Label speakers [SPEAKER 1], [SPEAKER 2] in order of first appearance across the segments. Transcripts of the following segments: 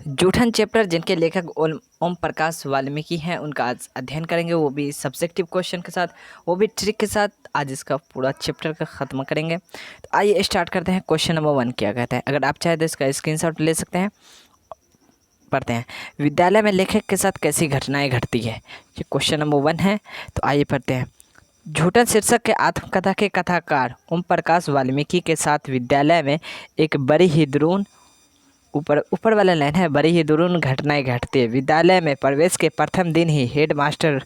[SPEAKER 1] जूठन chapter जिनके लेखक ओम प्रकाश वाल्मीकि हैं, उनका आज अध्ययन करेंगे, वो भी सब्जेक्टिव क्वेश्चन के साथ, वो भी ट्रिक के साथ। आज इसका पूरा चैप्टर का ख़त्म करेंगे। तो आइए स्टार्ट करते हैं। क्वेश्चन नंबर 1 क्या कहता है, अगर आप चाहे तो इसका स्क्रीनशॉट ले सकते हैं। पढ़ते हैं, विद्यालय में लेखक के साथ कैसी घटनाएं घटती है। ये क्वेश्चन नंबर 1 है। तो आइए पढ़ते हैं। झूठन शीर्षक के आत्मकथा के कथाकार ओम प्रकाश वाल्मीकि के साथ विद्यालय में एक बड़ी ही दरुण ऊपर वाला लाइन है, बड़ी ही दरुण घटनाएं घटती है। विद्यालय में प्रवेश के प्रथम दिन ही हेडमास्टर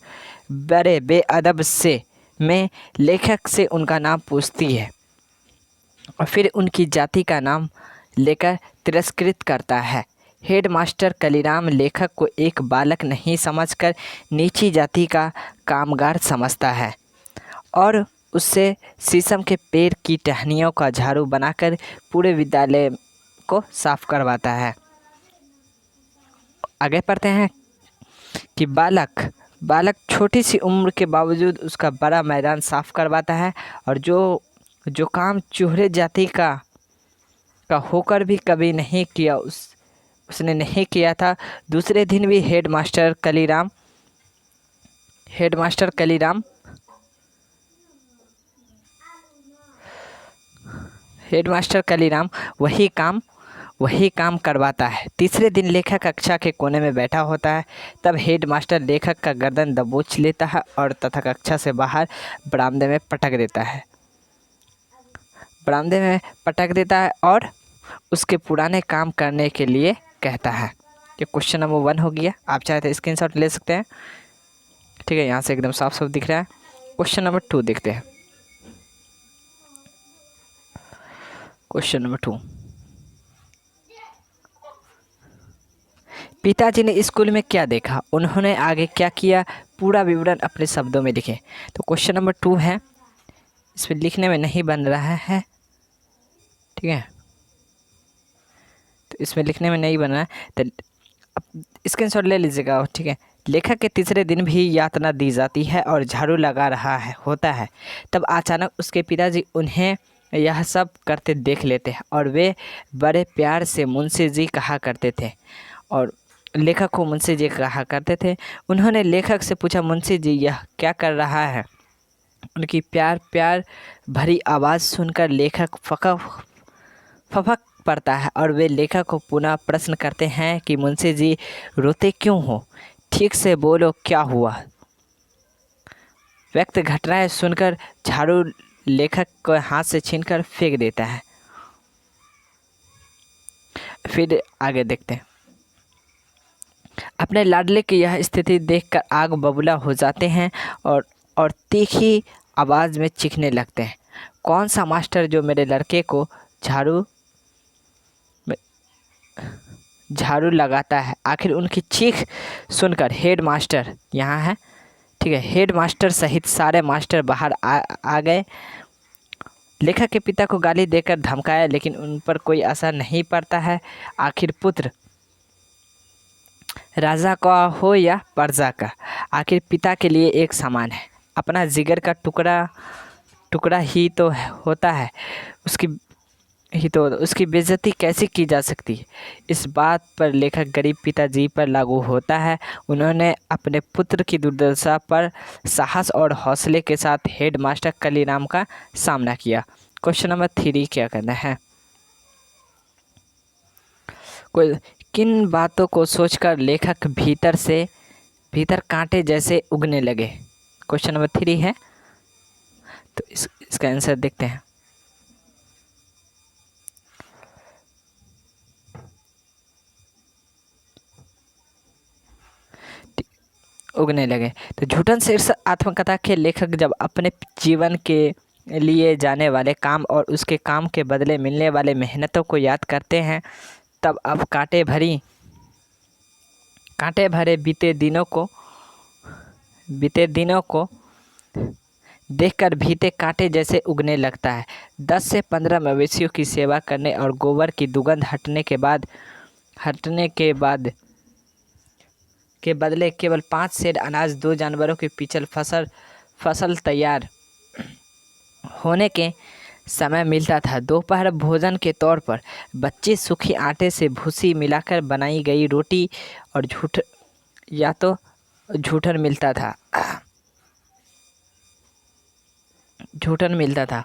[SPEAKER 1] बड़े बेअदब से में लेखक से उनका नाम पूछती है और फिर उनकी जाति का नाम लेकर तिरस्कृत करता है। हेडमास्टर कलीराम लेखक को एक बालक नहीं समझकर नीची जाति का कामगार समझता है और उससे शीशम के पेड़ की टहनियों का झाड़ू बनाकर पूरे विद्यालय को साफ करवाता है। आगे पढ़ते हैं कि बालक छोटी सी उम्र के बावजूद उसका बड़ा मैदान साफ करवाता है और जो काम चूहरे जाति का होकर भी कभी नहीं किया उसने नहीं किया था। दूसरे दिन भी हेडमास्टर कलीराम वही काम करवाता है। तीसरे दिन लेखक कक्षा के कोने में बैठा होता है। तब हेडमास्टर लेखक का गर्दन दबोच लेता है और तथा कक्षा से बाहर बरामदे में पटक देता है और उसके पुराने काम करने के लिए कहता है। ये क्वेश्चन नंबर 1 हो गया। आप चाहे तो स्क्रीनशॉट ले सकते हैं। ठीक है, यहाँ से एकदम साफ साफ दिख रहा है। क्वेश्चन नंबर 2 देखते हैं। क्वेश्चन नंबर 2, पिताजी ने स्कूल में क्या देखा, उन्होंने आगे क्या किया, पूरा विवरण अपने शब्दों में लिखें। तो क्वेश्चन नंबर 2 है, इसमें लिखने में नहीं बन रहा है। ठीक है, तो इसमें लिखने में नहीं बन रहा है तो स्क्रीनशॉट ले लीजिएगा। ठीक है, लेखक के तीसरे दिन भी यातना दी जाती है और झाड़ू लगा रहा होता है। तब अचानक उसके पिताजी उन्हें यह सब करते देख लेते हैं और वे बड़े प्यार से मुंशी जी कहा करते थे और लेखक को मुंशी जी कहा करते थे। उन्होंने लेखक से पूछा, मुंशी जी यह क्या कर रहा है। उनकी प्यार भरी आवाज़ सुनकर लेखक फफक पड़ता है और वे लेखक को पुनः प्रश्न करते हैं कि मुंशी जी रोते क्यों हो, ठीक से बोलो क्या हुआ। व्यक्त घटनाएं सुनकर झाड़ू लेखक को हाथ से छीनकर फेंक देता है। फिर आगे देखते हैं। अपने लाडले की यह स्थिति देखकर आग बबूला हो जाते हैं और तीखी आवाज़ में चीखने लगते हैं। कौन सा मास्टर जो मेरे लड़के को झाड़ू लगाता है। आखिर उनकी चीख सुनकर हेडमास्टर यहाँ है, ठीक है, हेडमास्टर सहित सारे मास्टर बाहर आ गए। लेखक के पिता को गाली देकर धमकाया लेकिन उन पर कोई असर नहीं पड़ता है। आखिर पुत्र राजा का हो या प्रजा का, आखिर पिता के लिए एक समान है। अपना जिगर का टुकड़ा ही तो होता है, उसकी बेइज्जती कैसे की जा सकती है। इस बात पर लेखक गरीब पिताजी पर लागू होता है। उन्होंने अपने पुत्र की दुर्दशा पर साहस और हौसले के साथ हेडमास्टर कलीराम का सामना किया। क्वेश्चन नंबर 3 क्या करना है, किन बातों को सोचकर लेखक भीतर कांटे जैसे उगने लगे। क्वेश्चन नंबर 3 है, तो इसका आंसर देखते हैं। उगने लगे। तो झूठन शीर्षक आत्मकथा के लेखक जब अपने जीवन के लिए जाने वाले काम और उसके काम के बदले मिलने वाले मेहनतों को याद करते हैं, तब अब कांटे भरे बीते दिनों को देखकर भीते कांटे जैसे उगने लगता है। 10 से 15 मवेशियों की सेवा करने और गोबर की दुर्गंध हटने के बदले केवल 5 सेर अनाज, 2 जानवरों की पिछल फसल तैयार होने के समय मिलता था। दोपहर भोजन के तौर पर बच्चे सूखे आटे से भूसी मिलाकर बनाई गई रोटी और झूठन मिलता था। झूठन मिलता था।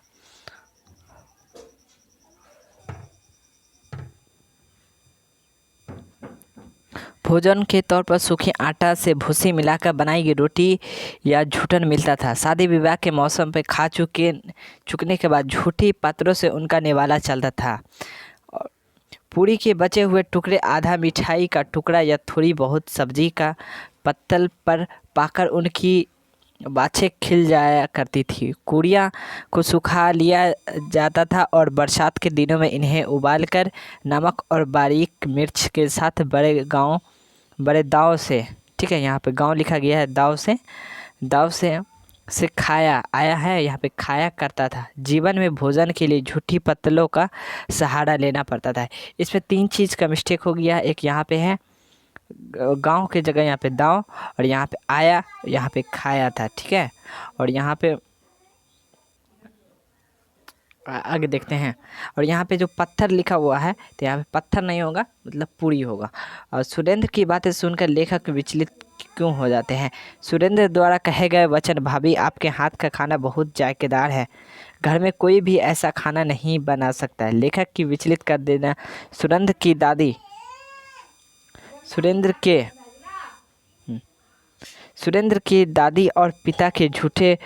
[SPEAKER 1] भोजन के तौर पर सूखे आटा से भूसी मिलाकर बनाई गई रोटी या झूठन मिलता था। शादी विवाह के मौसम पे खा चुकने के बाद झूठी पात्रों से उनका निवाला चलता था। और पूरी के बचे हुए टुकड़े, आधा मिठाई का टुकड़ा या थोड़ी बहुत सब्जी का पत्तल पर पाकर उनकी बाछें खिल जाया करती थी। कुड़िया को सुखा लिया जाता था और बरसात के दिनों में इन्हें उबालकर नमक और बारीक मिर्च के साथ बड़े दाव से, ठीक है, यहाँ पे गाँव लिखा गया है, दाव से खाया आया है, यहाँ पे खाया करता था। जीवन में भोजन के लिए झूठी पत्तलों का सहारा लेना पड़ता था। इसमें 3 चीज़ का मिस्टेक हो गया। एक यहाँ पे है गांव की जगह यहाँ पे दाव, और यहाँ पे आया, यहाँ पे खाया था, ठीक है। और यहाँ पे आगे देखते हैं। और यहाँ पे जो पत्थर लिखा हुआ है तो यहाँ पे पत्थर नहीं होगा, मतलब पूरी होगा। और सुरेंद्र की बातें सुनकर लेखक विचलित क्यों हो जाते हैं? सुरेंद्र द्वारा कहे गए वचन, भाभी आपके हाथ का खाना बहुत जायकेदार है, घर में कोई भी ऐसा खाना नहीं बना सकता है, लेखक की विचलित कर देना। सुरेंद्र की दादी और पिता के झूठे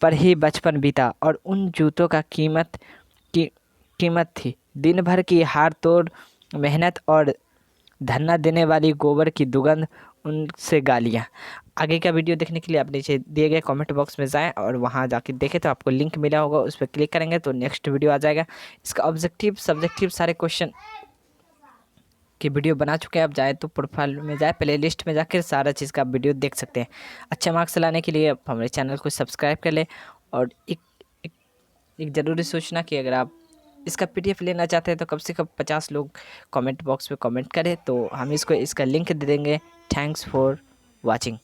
[SPEAKER 1] पर ही बचपन बीता, और उन जूतों का कीमत थी दिन भर की हार तोड़ मेहनत और धन्ना देने वाली गोबर की दुगंध, उनसे गालियाँ। आगे का वीडियो देखने के लिए आप नीचे दिए गए कमेंट बॉक्स में जाएं और वहां जाके देखें तो आपको लिंक मिला होगा, उस पर क्लिक करेंगे तो नेक्स्ट वीडियो आ जाएगा। इसका ऑब्जेक्टिव सब्जेक्टिव सारे क्वेश्चन की वीडियो बना चुके हैं। आप जाए तो प्रोफाइल में जाए, प्ले लिस्ट में जाकर सारा चीज़ का वीडियो देख सकते हैं। अच्छा मार्क्स लाने के लिए आप हमारे चैनल को सब्सक्राइब कर लें। और एक ज़रूरी सूचना कि अगर आप इसका PDF लेना चाहते हैं तो कम से कम 50 लोग कमेंट बॉक्स में कमेंट करें तो हम इसका लिंक दे देंगे। Thanks for watching.